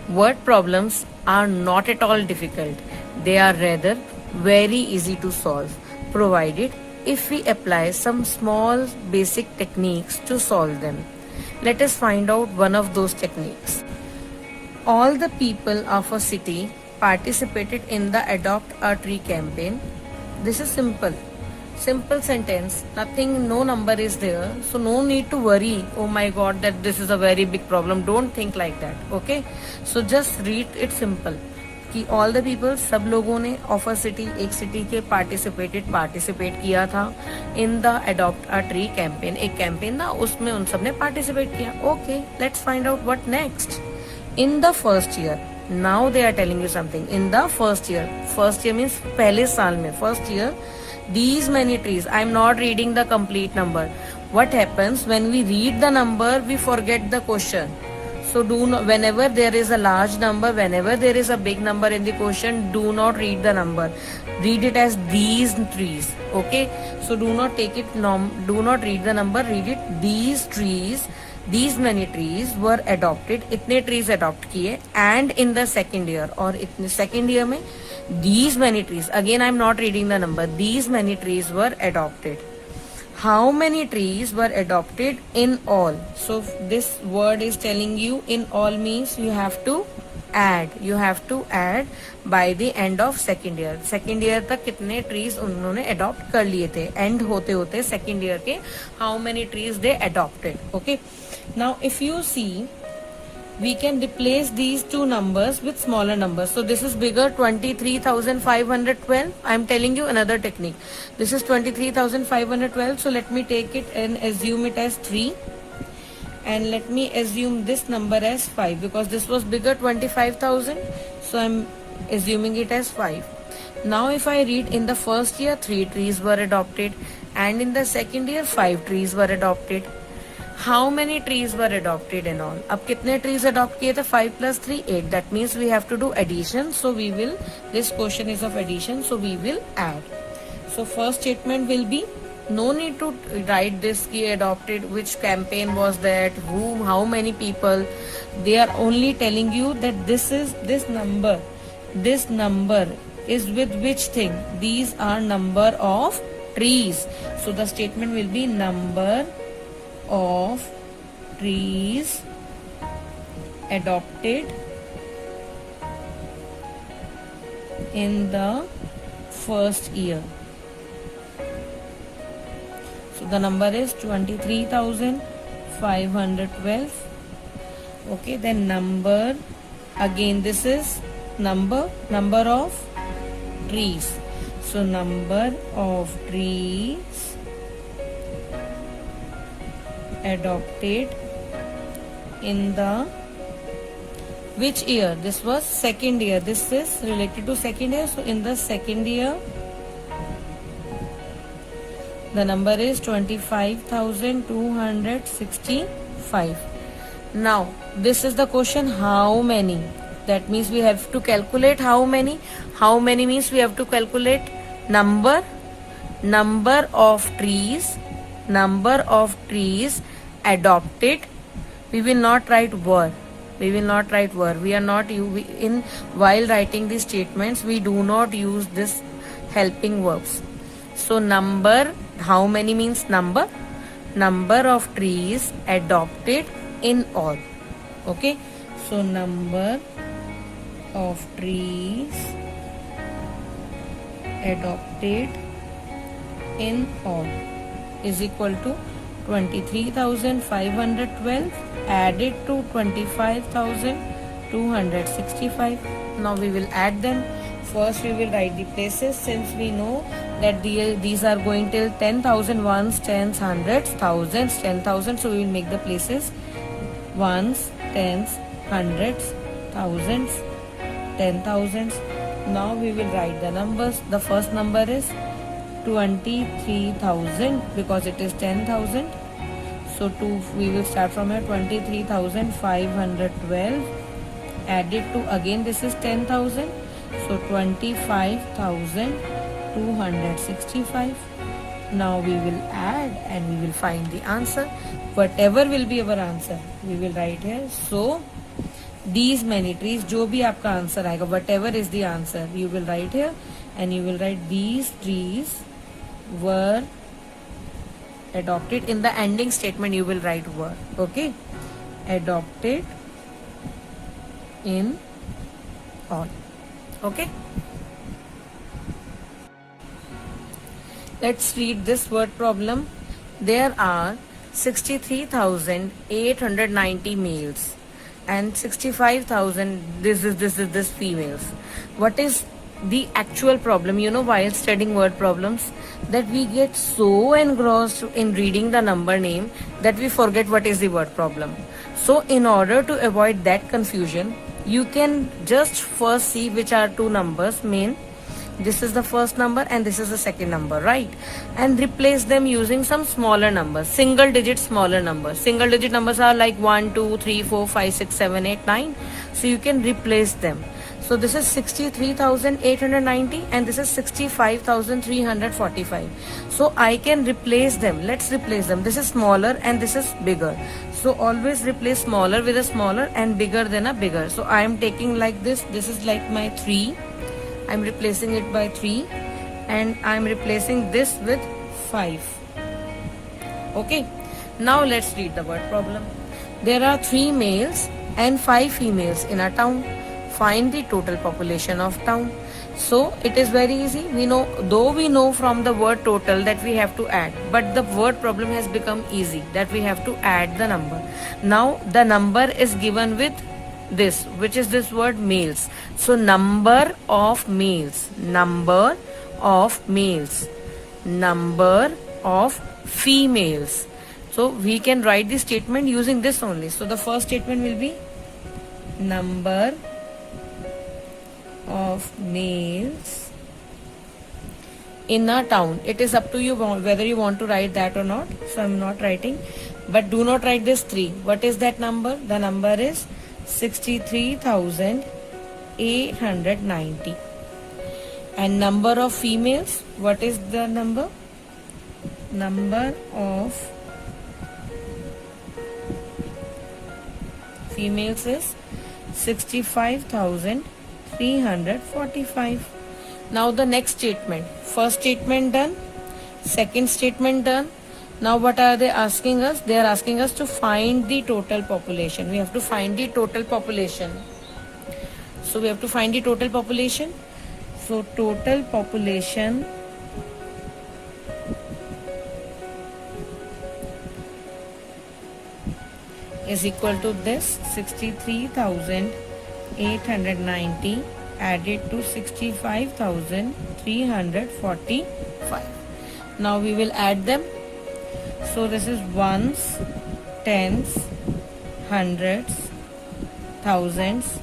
Word problems are not at all difficult. They are rather very easy to solve, provided if we apply some small basic techniques to solve them. Let us find out one of those techniques. All the people of a city participated in the Adopt a Tree campaign. This is simple. Simple sentence, nothing, no number is there, so no need to worry, oh my god, that this is a very big problem. Don't think like that, okay? So just read it simple कि all the people, सब लोगों ने of a city, एक city के participate किया था in the Adopt a Tree campaign. एक campaign था, उसमें उन सब ने participate किया. Okay, let's find out what next. In the first year, now they are telling you something. In the first year means पहले साल में, first year, these many trees. I am not reading the complete number. What happens when we read the number, we forget the question. So do not, whenever there is a large number, whenever there is a big number in the question, do not read the number. Read it as these trees. Okay. So do not take it. Do not read the number. Read it. These trees. These many trees were adopted. इतने trees adopt किए. And in the second year, और इतने second year में these many trees. Again, I am not reading the number. These many trees were adopted. How many trees were adopted in all? So this word is telling you in all means you have to add. You have to add by the end of second year. Second year तक कितने trees उन्होंने adopt कर लिए थे. End होते होते second year के how many trees they adopted. Okay. Now if you see, we can replace these two numbers with smaller numbers. So this is bigger, 23,512. I am telling you another technique. This is 23,512. So let me take it and assume it as 3. And let me assume this number as 5 because this was bigger, 25,000. So I am assuming it as 5. Now if I read, in the first year 3 trees were adopted and in the second year 5 trees were adopted. How many trees were adopted in all? अब कितने trees adopt किए थे? 5 plus 3, 8. That means we have to do addition. So we will, this question is of addition. So we will add. So first statement will be, no need to write this ki adopted, which campaign was that, whom, how many people. They are only telling you that this is this number. This number is with which thing? These are number of trees. So the statement will be number of trees adopted in the first year. So the number is 23,512. Okay, then number, again this is number of trees. So number of trees adopted in the which year? This was second year. This is related to second year. So in the second year, the number is 25,265. Now this is the question, how many? That means we have to calculate how many. How many means we have to calculate number of trees adopted. We will not write were. We are not in while writing these statements. We do not use this helping verbs. So number, how many means number of trees adopted in all. Okay. So number of trees adopted in all is equal to 23,512 added to 25,265. Now we will add them. First we will write the places, since we know that these are going till 10,000 ones, tens, hundreds, thousands, 10,000. So we will make the places ones, tens, hundreds, thousands, 10,000s. Now we will write the numbers. The first number is 23,000 because it is 10,000. So we will start from here. 23,512 added to, again this is 10,000. So 25,265. Now we will add and we will find the answer. Whatever will be our answer, we will write here. So these many trees, जो भी आपका answer आएगा, whatever is the answer, you will write here and you will write these trees were adopted. In the ending statement you will write were. Okay, adopted in all. Okay, let's read this word problem. There are 63,890 males and 65,000 this females. What is the actual problem? You know, while studying word problems, that we get so engrossed in reading the number name that we forget what is the word problem. So in order to avoid that confusion, you can just first see which are two numbers main. This is the first number and this is the second number, right? And replace them using some smaller numbers, single digit smaller numbers. Single digit numbers are like 1, 2, 3, 4, 5, 6, 7, 8, 9. So you can replace them. So this is 63,890 and this is 65,345. So I can replace them. Let's replace them. This is smaller and this is bigger. So always replace smaller with a smaller and bigger than a bigger. So I am taking like this. This is like my 3. I'm replacing it by 3 and I'm replacing this with 5. Okay, now let's read the word problem. There are 3 males and 5 females in a town. Find the total population of town. So it is very easy. We know, though we know from the word total that we have to add, but the word problem has become easy that we have to add the number. Now the number is given with this, which is this word males. So number of males, number of males, number of females. So we can write the statement using this only. So the first statement will be number of males in a town. It is up to you whether you want to write that or not. So I'm not writing, but do not write this 3. What is that number? The number is 63,890. And number of females, what is the number? Number of females is 65,345. Now the next statement. First statement done, second statement done. Now what are they asking us? They are asking us to find the total population. We have to find the total population. So we have to find the total population. So total population is equal to this 63,890 added to 65,345. Now we will add them. So this is ones, tens, hundreds, thousands,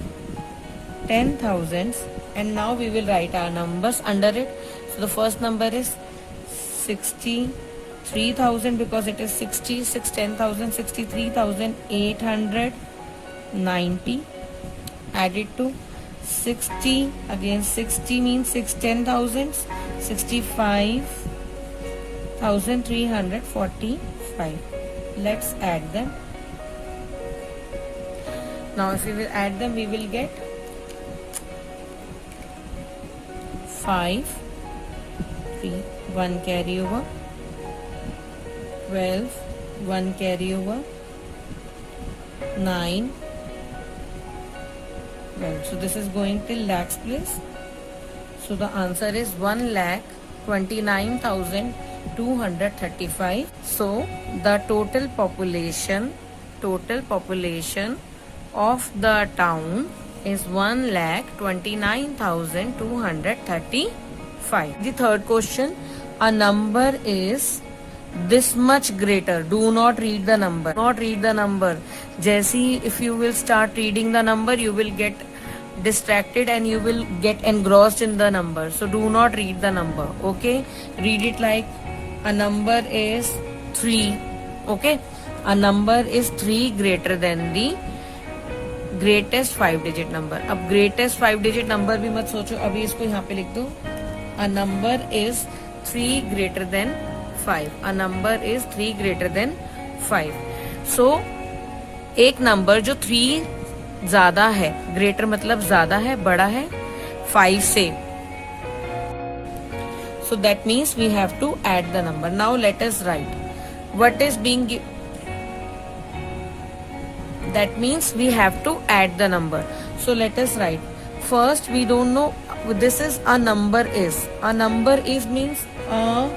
10,000s, and now we will write our numbers under it. So the first number is 63,000 because it is 60, 10,000, 63,890 added to 60, again 60 means 6 10,000s, 65,345. Let's add them. Now if we will add them, we will get 5, 3, 1 carry over, 12, 1 carry over, 9, 12. So this is going till lakhs place. So the answer is 1,29,235. So the total population of the town is 1,29,235. The third question, a number is this much greater. Do not read the number. Not read the number. Jesse, if you will start reading the number, you will get distracted and you will get engrossed in the number. So do not read the number. Okay, read it like a number is 3. Okay, a number is 3 greater than the greatest 5-digit number. अब greatest 5-digit number भी मत सोचो, अभी इसको यहाँ पे लिख दो. A number is 3 greater than 5. A number is 3 greater than 5. So एक नंबर जो 3 ज्यादा है, ग्रेटर मतलब ज्यादा है, बड़ा है 5 से. So that means we have to add the number. Now let us write what is being that means we have to add the number. So let us write. First we don't know, this is a number is. A number is means a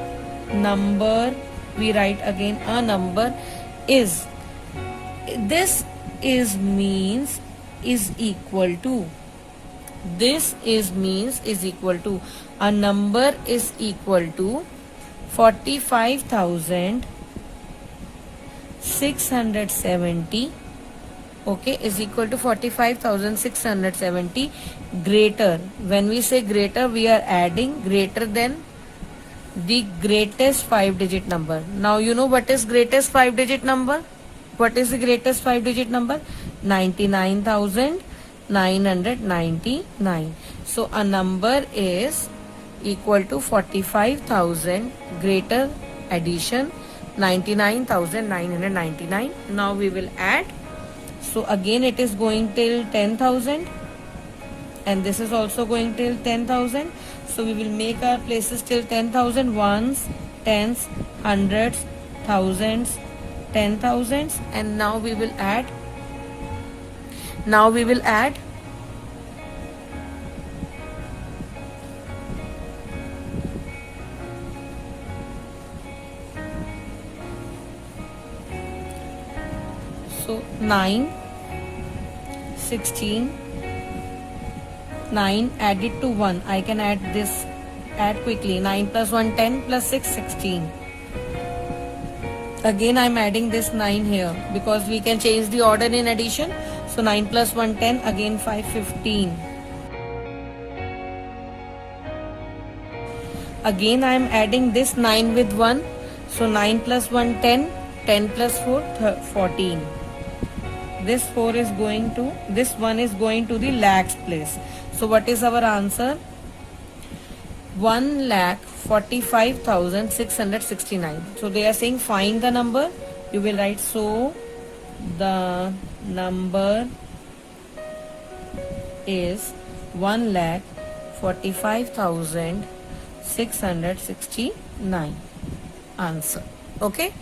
number. We write again a number is. This is means is equal to. This is means is equal to. A number is equal to 45,670. Okay, is equal to 45,670 greater. When we say greater, we are adding greater than the greatest 5-digit number. Now you know what is greatest 5-digit number? What is the greatest 5-digit number? 99,999. So a number is equal to 45,000 greater addition 99,999. Now we will add. So again it is going till 10,000 and this is also going till 10,000. So we will make our places till 10,000, ones, tens, hundreds, thousands, 10,000s, and now we will add. Now we will add. So 9, 16, 9 added to 1. I can add this, add quickly. 9 plus 1, 10 plus 6, 16. Again I am adding this 9 here because we can change the order in addition. So 9 plus 1, 10, again 5, 15. Again I am adding this 9 with 1. So 9 plus 1, 10, 10 plus 4, 14. This 4 is going to, this 1 is going to the lakhs place. So what is our answer? 1,45,669. So they are saying find the number. You will write, so the number is 1,45,669. Answer. Okay.